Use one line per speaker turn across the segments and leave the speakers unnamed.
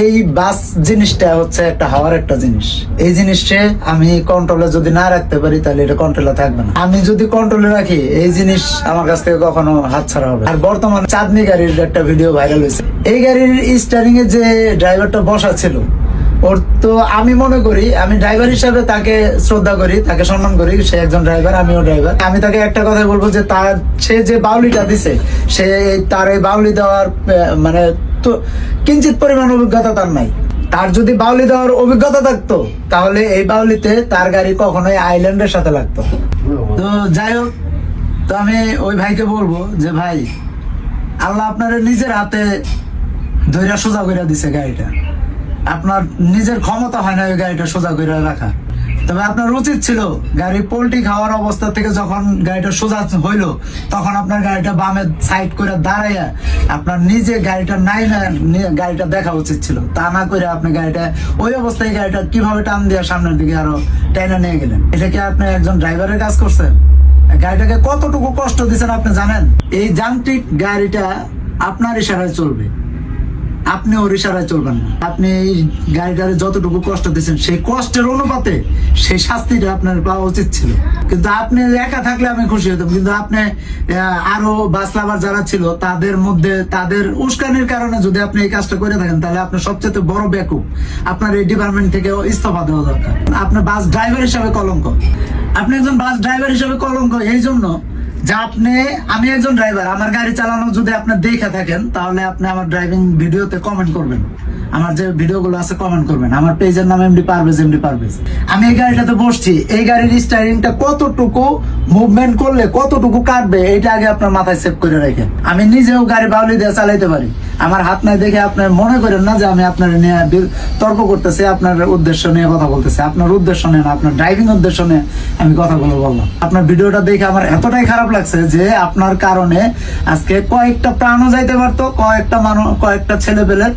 এই বাস জিনিসটা হচ্ছে একটা হাওয়ার একটা জিনিস। এই জিনিসটা আমি কন্ট্রোলে যদি না রাখতে পারি তাহলে এটা কন্ট্রোলে থাকবে না। আমি যদি কন্ট্রোলে রাখি এই জিনিস আমার কাছ থেকে কখনো হাতছাড়া হবে। আর বর্তমানে চাঁদনি গাড়ির একটা ভিডিও ভাইরাল হয়েছে। এই গাড়ির স্টিয়ারিং এ যে ড্রাইভারটা বসা ছিল, ওর তো আমি মনে করি, আমি ড্রাইভার হিসাবে তাকে শ্রদ্ধা করি, তাকে সম্মান করি। সে একজন ড্রাইভার, আমিও ড্রাইভার। আমি তাকে একটা কথা বলবো যে সে যে বাউলিটা দিছে, সে তার এই বাউলি দেওয়ার মানে তো কিঞ্চিত পরিমাণ অভিজ্ঞতা তার নাই। তার যদি বাউলি দেওয়ার অভিজ্ঞতা থাকতো তাহলে এই বাউলিতে তার গাড়ি কখনোই আইল্যান্ডের সাথে লাগতো। তো যাই হোক, তো আমি ওই ভাইকে বলবো যে ভাই, আল্লাহ আপনার নিজের হাতে ধৈর্য সোজা করে দিছে গাড়িটা। আপনার নিজের ক্ষমতা হয় না ওই গাড়িটা সোজা করে রাখা। তবে আপনার উচিত ছিল গাড়ি পোল্ট্রি খাওয়ার অবস্থা থেকে যখন গাড়িটা সোজা হইলো, তখন আপনার গাড়িটা বামে সাইড করে দাঁড়াইয়া আপনার নিজে গাড়িটা নাই না গাড়িটা দেখা উচিত ছিল। তা না করে আপনি গাড়িটা ওই অবস্থায় গাড়িটা কিভাবে টান দিয়ে সামনের দিকে আরো টাইনা নিয়ে গেলেন? এটা কি আপনি একজন ড্রাইভারের কাজ করছেন? গাড়িটাকে কতটুকু কষ্ট দিচ্ছেন আপনি জানেন? এই যান্ত্রিক গাড়িটা আপনার ইশারায় চলবে, আপনি ওর ইশারায় চলবেন না। আপনি এই গাড়িটারে যতটুকু কষ্ট দিচ্ছেন সেই কষ্টের অনুপাতে সেই শাস্তিটা আপনার পাওয়া উচিত ছিল। কিন্তু আপনি একা থাকলে আমি খুশি হতাম, কিন্তু আপনি আরো বাস লাভার যারা ছিল তাদের মধ্যে তাদের উস্কানির কারণে যদি আপনি এই কাজটা করে থাকেন তাহলে আপনার সবচেয়ে বড় বেকুব। আপনার এই ডিপার্টমেন্ট থেকে ইস্তফা দেওয়া দরকার। আপনার বাস ড্রাইভার হিসাবে কলঙ্ক। আপনি একজন বাস ড্রাইভার হিসাবে কলঙ্ক এই জন্য যে আমি একজন ড্রাইভার, আমার গাড়ি চালানো যদি আপনি দেখে থাকেন তাহলে আপনি আমার ড্রাইভিং ভিডিওতে কমেন্ট করবেন, আমার যে ভিডিওগুলো আছে কমেন্ট করবেন। আমার পেজের নাম এমডি পারভেজ। আমি এই গাড়িটাতে বসছি, এই গাড়ির স্টিয়ারিংটা কতটুকু মুভমেন্ট করলে কতটুকু কাটবে এটা আগে আপনার মাথায় সেভ করে রাখেন। আমি নিজেও গাড়ি বাউলি দিয়ে চালাইতে পারি, আমার হাত নাই দেখে আপনি মনে করেন না যে আমি আপনার নিয়ে তর্ক করতেছি, আপনার উদ্দেশ্য নিয়ে কথা বলতেছি। আপনার উদ্দেশ্য নিয়ে না, আপনার ড্রাইভিং উদ্দেশ্য নিয়ে আমি কথাগুলো বললাম। আপনার ভিডিওটা দেখে আমার এতটাই খারাপ লাগছে যে আপনার কারণে আজকে কয়েকটা প্রাণও যাইতে পারতো, কয়েকটা ছেলে পেলের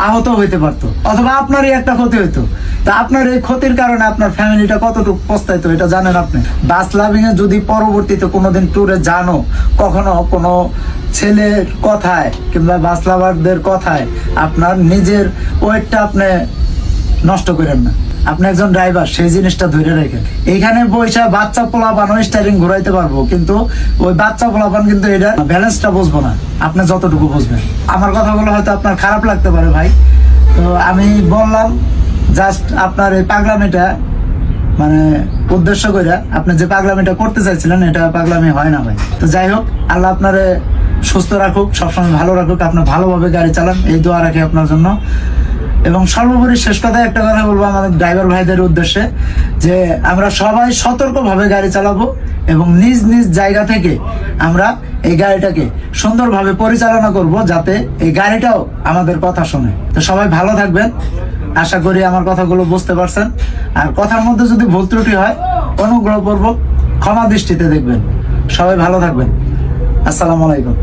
আহত হইতে পারতো, অথবা আপনারই একটা ক্ষতি হইতো। তা আপনার এই ক্ষতির কারণে আপনার ফ্যামিলিটা কতটুকু পস্তাইতো এটা জানেন আপনি? বাস লাভিং এ যদি পরবর্তীতে কোনোদিন ট্যুরে জানো, কখনো কোনো ছেলের কথায় কিংবা বাস লাভারদের কথায় আপনার নিজের ওয়েটটা আপনি নষ্ট করেন না। আপনি একজন ড্রাইভার, সেই জিনিসটা ধরে রাখেন। এইখানে বৈশা বাচ্চা পোলাপান স্টারিং ঘুরাইতে পারবো, কিন্তু ওই বাচ্চা পোলাপান কিন্তু এটা ব্যালেন্সটা বুঝবো না, আপনি যতটুকু বুঝবেন। আমার কথাগুলো হয়তো আপনার খারাপ লাগতে পারে ভাই, তো আমি বললাম জাস্ট আপনার এই পাগলামিটা মানে উদ্দেশ্য করে আপনি যে পাগলামিটা করতে চাইছিলেন এটা পাগলামি হয় না ভাই। তো যাই হোক, আল্লাহ আপনারে সুস্থ রাখুক, সবসময় ভালো রাখুক, আপনি ভালোভাবে গাড়ি চালান, এই দোয়া রাখি আপনার জন্য। এবং সর্বোপরি শেষ কথা একটা কথা বলবো আমাদের ড্রাইভার ভাইদের উদ্দেশ্যে, যে আমরা সবাই সতর্কভাবে গাড়ি চালাবো এবং নিজ নিজ জায়গা থেকে আমরা এই গাড়িটাকে সুন্দরভাবে পরিচালনা করব, যাতে এই গাড়িটাও আমাদের কথা শোনে। তো সবাই ভালো থাকবেন, আশা করি আমার কথাগুলো বুঝতে পারছেন। আর কথার মধ্যে যদি ভুল ত্রুটি হয় অনুগ্রহপূর্বক ক্ষমা দৃষ্টিতে দেখবেন। সবাই ভালো থাকবেন। আসসালামু আলাইকুম।